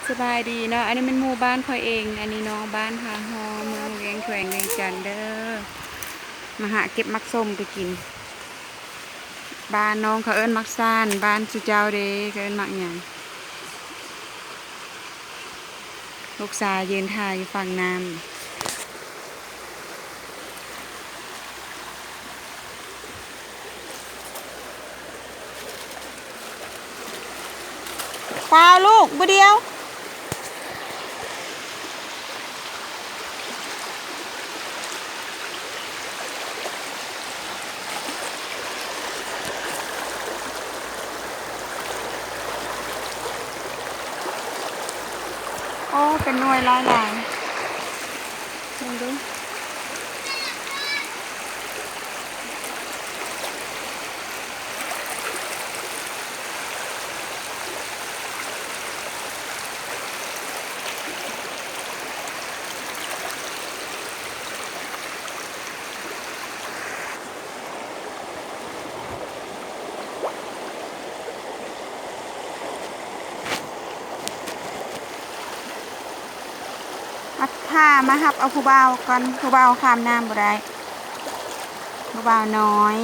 สบายดีเนาะอันนี้เป็นหมู่บ้านคอยเองอันนี้น้องบ้านหาฮอเมืองเวียงแขวงเวียงจันทน์เด้อมาหาเก็บมักส้มไปกินบ้านน้องเขาเอิ้นมักซ่านบ้านสุเจ้าเด้เขาเอิ้นมักหยังลูกสาวยืนถ่ายอยู่ฝั่งน้ำเปล่าลูกบ่เดียวโอ้เป็นหน่วยหลายๆลองดูมาท่ามาหับเอาผู้บ่าวก่อนผู้บ่าวข้ามน้ำบ่ได้ผู้บ่าวน้อย